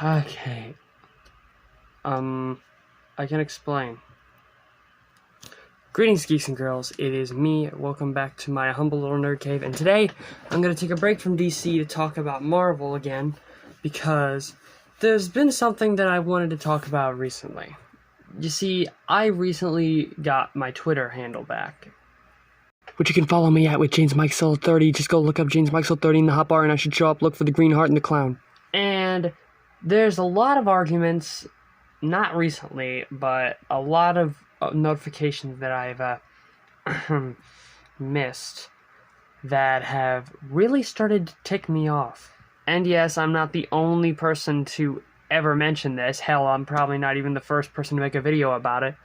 Okay. I can explain. Greetings, geeks and girls. It is me. Welcome back to my humble little nerd cave. And today, I'm going to take a break from DC to talk about Marvel again, because there's been something that I wanted to talk about recently. You see, I recently got my Twitter handle back, which you can follow me at with JamesMikeSoul30. Just go look up JamesMikeSoul30 in the hotbar, and I should show up. Look for the green heart and the clown. And there's a lot of arguments, not recently, but a lot of notifications that I've missed that have really started to tick me off. And yes, I'm not the only person to ever mention this. Hell, I'm probably not even the first person to make a video about it.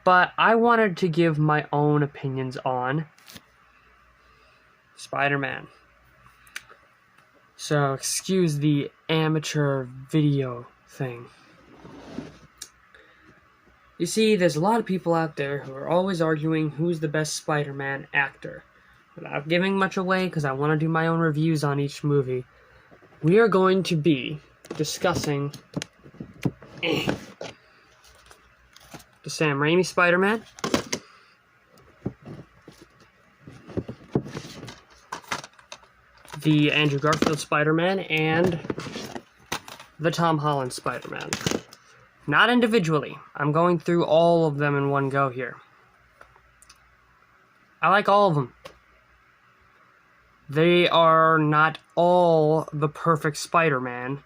But I wanted to give my own opinions on Spider-Man. So, excuse the amateur video thing. You see, there's a lot of people out there who are always arguing who's the best Spider-Man actor. Without giving much away, because I want to do my own reviews on each movie, we are going to be discussing the Sam Raimi Spider-Man, the Andrew Garfield Spider-Man, and the Tom Holland Spider-Man. Not individually. I'm going through all of them in one go here. I like all of them. They are not all the perfect Spider-Man,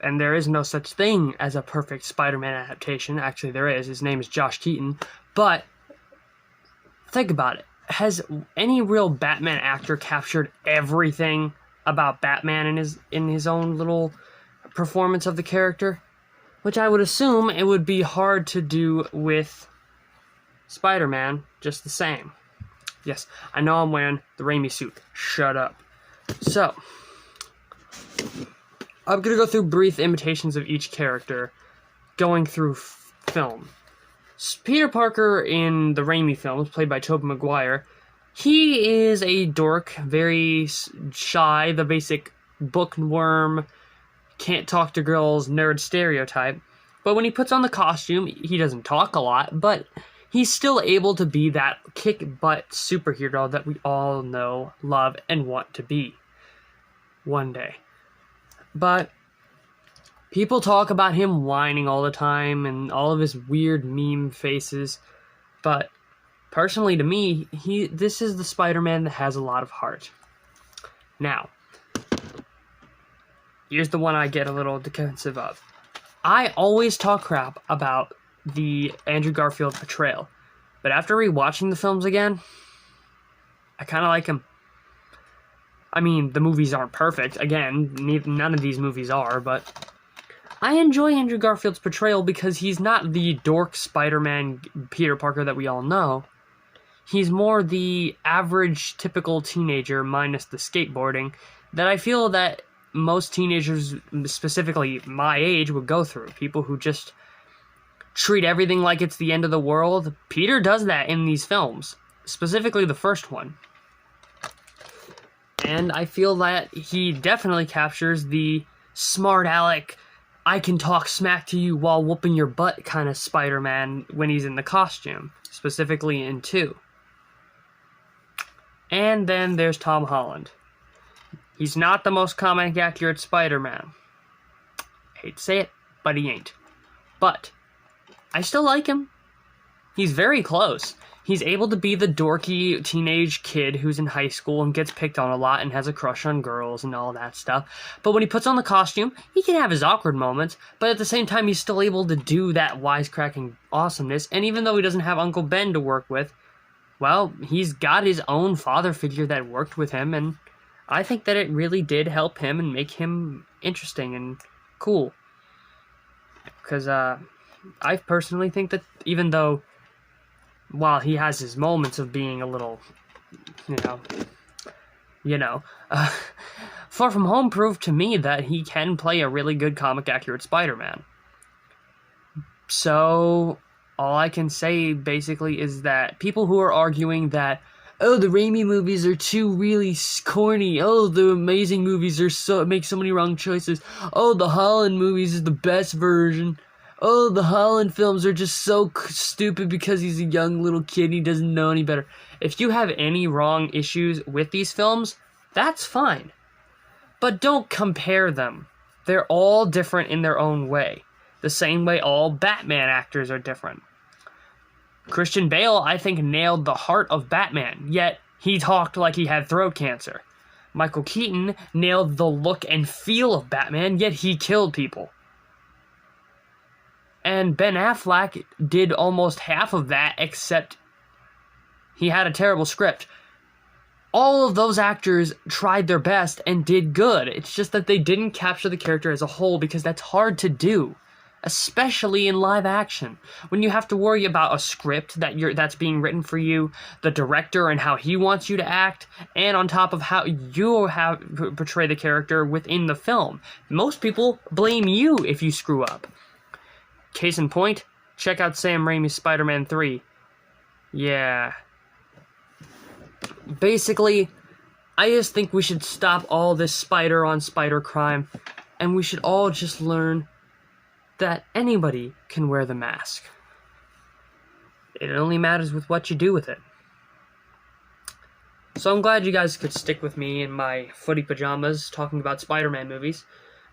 and there is no such thing as a perfect Spider-Man adaptation. Actually, there is. His name is Josh Keaton. But think about it. Has any real Batman actor captured everything about Batman in his own little performance of the character? Which I would assume it would be hard to do with Spider-Man just the same. Yes, I know I'm wearing the Raimi suit. Shut up. So, I'm going to go through brief imitations of each character going through film. Peter Parker in the Raimi films, played by Tobey Maguire, he is a dork, very shy, the basic bookworm, can't talk to girls, nerd stereotype. But when he puts on the costume, he doesn't talk a lot, but he's still able to be that kick-butt superhero that we all know, love, and want to be one day. But people talk about him whining all the time and all of his weird meme faces. But personally, to me, this is the Spider-Man that has a lot of heart. Now, here's the one I get a little defensive of. I always talk crap about the Andrew Garfield portrayal, but after rewatching the films again, I kind of like him. I mean, the movies aren't perfect. Again, none of these movies are, but I enjoy Andrew Garfield's portrayal because he's not the dork Spider-Man Peter Parker that we all know. He's more the average, typical teenager minus the skateboarding that I feel that most teenagers, specifically my age, would go through. People who just treat everything like it's the end of the world. Peter does that in these films, specifically the first one. And I feel that he definitely captures the smart aleck, I can talk smack to you while whooping your butt kind of Spider-Man when he's in the costume, specifically in 2. And then there's Tom Holland. He's not the most comic accurate Spider-Man. I hate to say it, but he ain't. But I still like him. He's very close. He's able to be the dorky teenage kid who's in high school and gets picked on a lot and has a crush on girls and all that stuff. But when he puts on the costume, he can have his awkward moments, but at the same time, he's still able to do that wisecracking awesomeness. And even though he doesn't have Uncle Ben to work with, well, he's got his own father figure that worked with him, and I think that it really did help him and make him interesting and cool. Because I personally think that even though, while he has his moments of being a little, Far From Home proved to me that he can play a really good comic-accurate Spider-Man. So, all I can say, basically, is that people who are arguing that oh, the Raimi movies are too really corny. Oh, the Amazing movies make so many wrong choices. Oh, the Holland movies is the best version. Oh, the Holland films are just so stupid because he's a young little kid and he doesn't know any better. If you have any wrong issues with these films, that's fine. But don't compare them. They're all different in their own way. The same way all Batman actors are different. Christian Bale, I think, nailed the heart of Batman, yet he talked like he had throat cancer. Michael Keaton nailed the look and feel of Batman, yet he killed people. And Ben Affleck did almost half of that, except he had a terrible script. All of those actors tried their best and did good. It's just that they didn't capture the character as a whole because that's hard to do, especially in live action. When you have to worry about a script that's being written for you, the director and how he wants you to act, and on top of how you portray the character within the film. Most people blame you if you screw up. Case in point, check out Sam Raimi's Spider-Man 3. Yeah. Basically, I just think we should stop all this spider-on-spider crime, and we should all just learn that anybody can wear the mask. It only matters with what you do with it. So I'm glad you guys could stick with me in my footy pajamas talking about Spider-Man movies.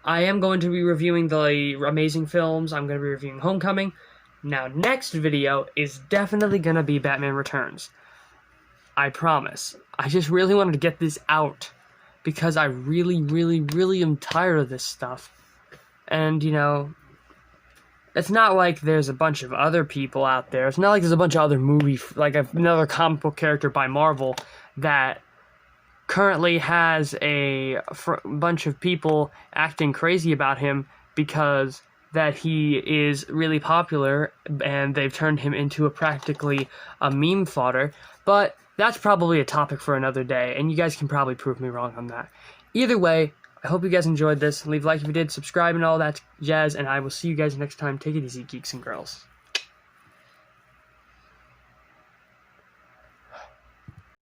I am going to be reviewing the Amazing films. I'm going to be reviewing Homecoming. Now, next video is definitely going to be Batman Returns. I promise. I just really wanted to get this out because I really, really, really am tired of this stuff. And, you know, it's not like there's a bunch of other people out there. It's not like there's a bunch of other like another comic book character by Marvel that currently has a bunch of people acting crazy about him because that he is really popular and they've turned him into practically a meme fodder. But that's probably a topic for another day, and you guys can probably prove me wrong on that. Either way, I hope you guys enjoyed this. Leave a like if you did, subscribe and all that jazz, and I will see you guys next time. Take it easy, geeks and girls.